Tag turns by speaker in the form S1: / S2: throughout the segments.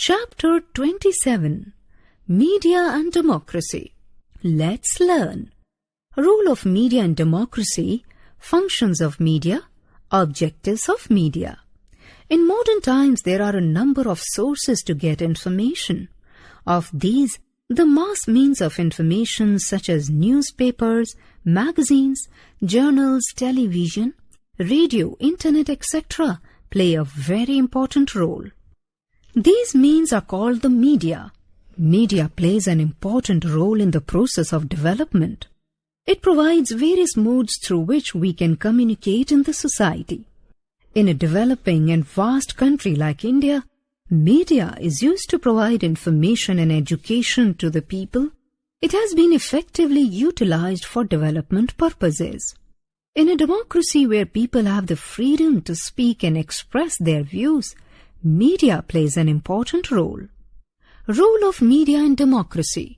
S1: Chapter 27 Media and Democracy. Let's learn. Role of media in democracy, functions of media, objectives of media. In modern times, there are a number of sources to get information. Of these, the mass means of information such as newspapers, magazines, journals, television, radio, internet, etc. play a very important role. These means are called the media. Media plays an important role in the process of development. It provides various modes through which we can communicate in the society. In a developing and vast country like India, media is used to provide information and education to the people. It has been effectively utilized for development purposes. In a democracy where people have the freedom to speak and express their views, media plays an important role. Role of media in democracy.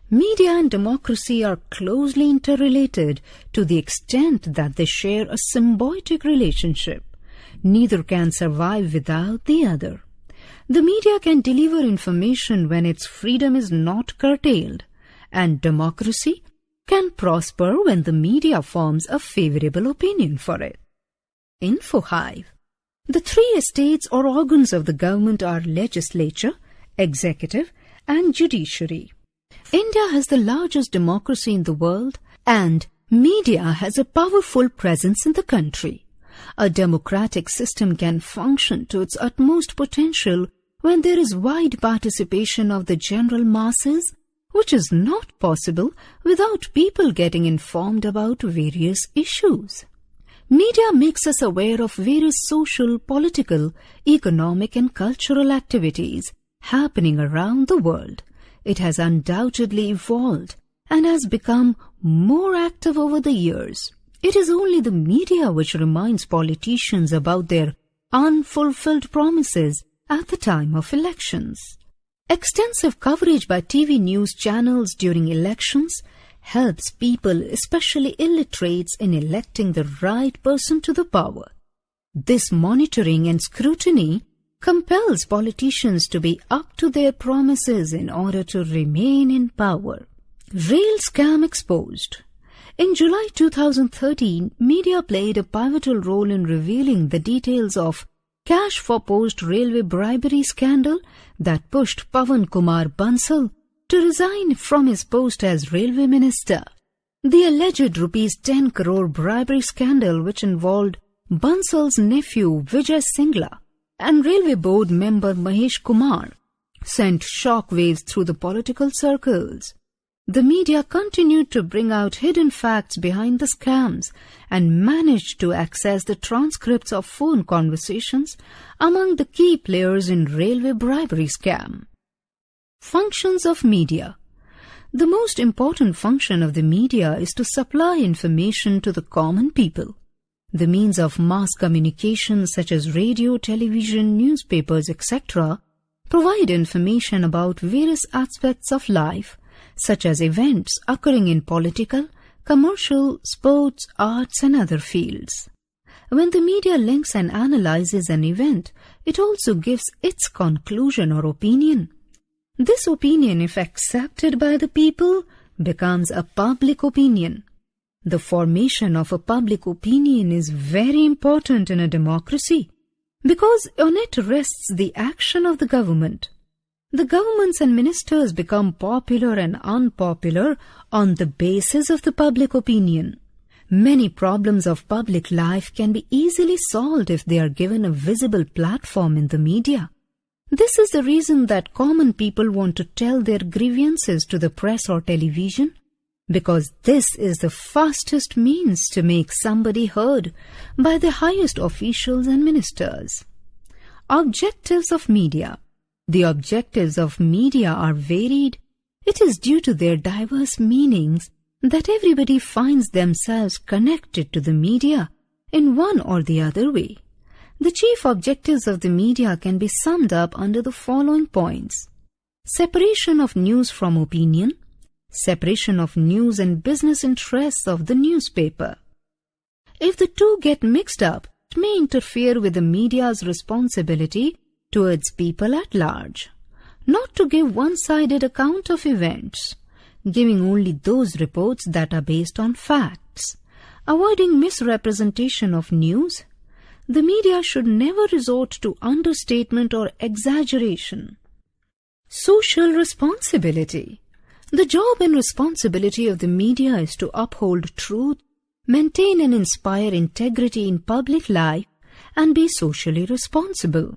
S1: Media and democracy are closely interrelated to the extent that they share a symbiotic relationship. Neither can survive without the other. The media can deliver information when its freedom is not curtailed, and democracy can prosper when the media forms a favorable opinion for it. Info Hive. The three estates or organs of the government are legislature, executive, and judiciary. India has the largest democracy in the world, and media has a powerful presence in the country. A democratic system can function to its utmost potential when there is wide participation of the general masses, which is not possible without people getting informed about various issues. Media makes us aware of various social, political, economic, and cultural activities happening around the world. It has undoubtedly evolved and has become more active over the years. It is only the media which reminds politicians about their unfulfilled promises at the time of elections. Extensive coverage by TV news channels during elections helps people, especially illiterates, in electing the right person to the power. This monitoring and scrutiny compels politicians to be up to their promises in order to remain in power. Rail scam exposed. In July 2013, media played a pivotal role in revealing the details of cash for post railway bribery scandal that pushed Pawan Kumar Bansal to resign from his post as railway minister. The alleged ₹10 crore bribery scandal, which involved Bansal's nephew Vijay Singla and Railway Board member Mahesh Kumar, sent shockwaves through the political circles. The media continued to bring out hidden facts behind the scams and managed to access the transcripts of phone conversations among the key players in railway bribery scam. Functions of media. The most important function of the media is to supply information to the common people. The means of mass communication such as radio, television, newspapers, etc. provide information about various aspects of life, such as events occurring in political, commercial, sports, arts, and other fields. When the media links and analyzes an event, it also gives its conclusion or opinion. This opinion, if accepted by the people, becomes a public opinion. The formation of a public opinion is very important in a democracy because on it rests the action of the government. The governments and ministers become popular and unpopular on the basis of the public opinion. Many problems of public life can be easily solved if they are given a visible platform in the media. This is the reason that common people want to tell their grievances to the press or television, because this is the fastest means to make somebody heard by the highest officials and ministers. Objectives of media. The objectives of media are varied. It is due to their diverse meanings that everybody finds themselves connected to the media in one or the other way. The chief objectives of the media can be summed up under the following points: separation of news from opinion, separation of news and business interests of the newspaper. If the two get mixed up, it may interfere with the media's responsibility towards people at large, not to give one-sided account of events, giving only those reports that are based on facts, avoiding misrepresentation of news. The media should never resort to understatement or exaggeration. Social responsibility. The job and responsibility of the media is to uphold truth, maintain and inspire integrity in public life, and be socially responsible.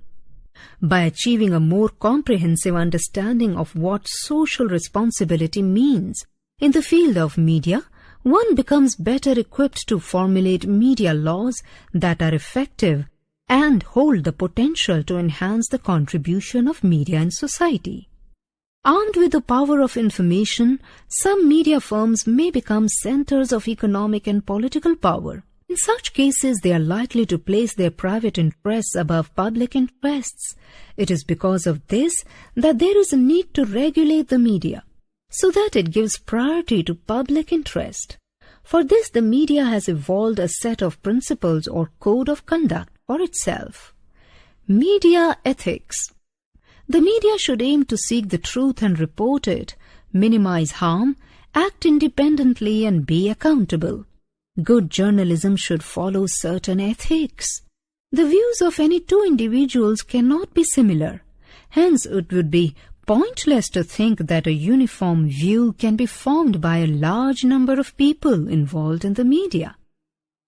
S1: By achieving a more comprehensive understanding of what social responsibility means in the field of media, one becomes better equipped to formulate media laws that are effective and hold the potential to enhance the contribution of media in society. Armed with the power of information, some media firms may become centers of economic and political power. In such cases, they are likely to place their private interests above public interests. It is because of this that there is a need to regulate the media, so that it gives priority to public interest. For this, the media has evolved a set of principles or code of conduct for itself. Media ethics. The media should aim to seek the truth and report it, minimize harm, act independently, and be accountable. Good journalism should follow certain ethics. The views of any two individuals cannot be similar. Hence, it would be pointless to think that a uniform view can be formed by a large number of people involved in the media.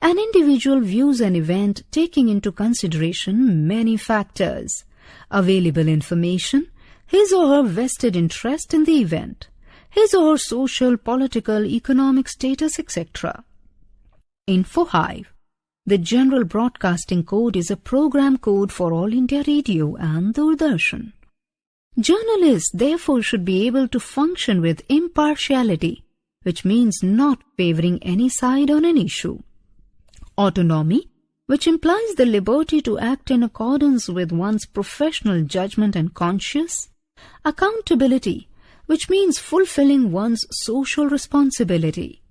S1: An individual views an event taking into consideration many factors: available information, his or her vested interest in the event, his or her social, political, economic status, etc. Info Hive. The General Broadcasting Code is a program code for All India Radio and Doordarshan. Journalists therefore should be able to function with impartiality, which means not favoring any side on an issue. Autonomy, which implies the liberty to act in accordance with one's professional judgment and conscience. Accountability, which means fulfilling one's social responsibility.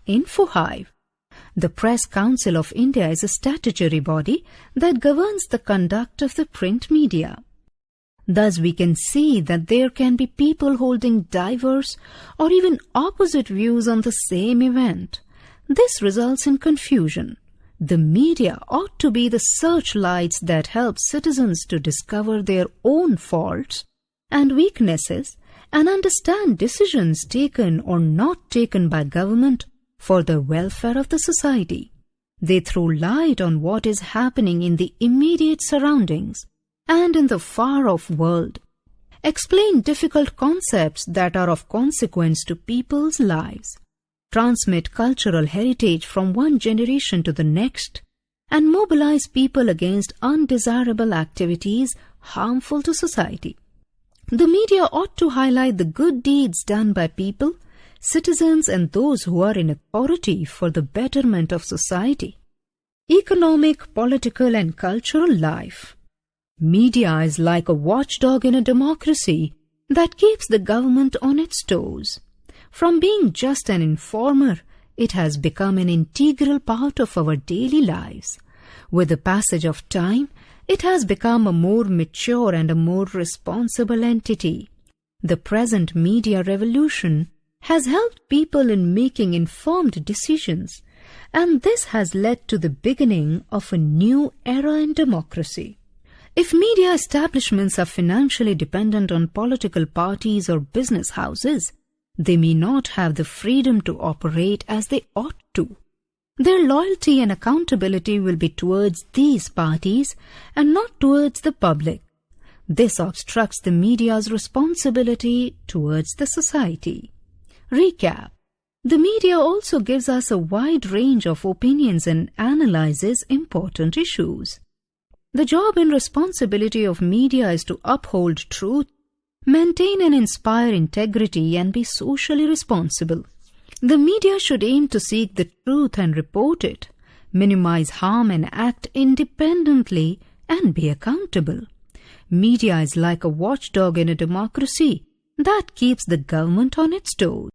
S1: Info Hive. The Press Council of India is a statutory body that governs the conduct of the print media. Thus, we can see that there can be people holding diverse or even opposite views on the same event. This results in confusion. The media ought to be the searchlights that help citizens to discover their own faults and weaknesses and understand decisions taken or not taken by government for the welfare of the society. They throw light on what is happening in the immediate surroundings and in the far-off world, explain difficult concepts that are of consequence to people's lives, transmit cultural heritage from one generation to the next, and mobilize people against undesirable activities harmful to society. The media ought to highlight the good deeds done by people, citizens, and those who are in authority for the betterment of society. Economic, political, and cultural life. Media is like a watchdog in a democracy that keeps the government on its toes. From being just an informer, it has become an integral part of our daily lives. With the passage of time, it has become a more mature and a more responsible entity. The present media revolution has helped people in making informed decisions, and this has led to the beginning of a new era in democracy. If media establishments are financially dependent on political parties or business houses, they may not have the freedom to operate as they ought to. Their loyalty and accountability will be towards these parties and not towards the public. This obstructs the media's responsibility towards the society. Recap. The media also gives us a wide range of opinions and analyzes important issues. The job and responsibility of media is to uphold truth, maintain and inspire integrity, and be socially responsible. The media should aim to seek the truth and report it, minimize harm and act independently, and be accountable. Media is like a watchdog in a democracy that keeps the government on its toes.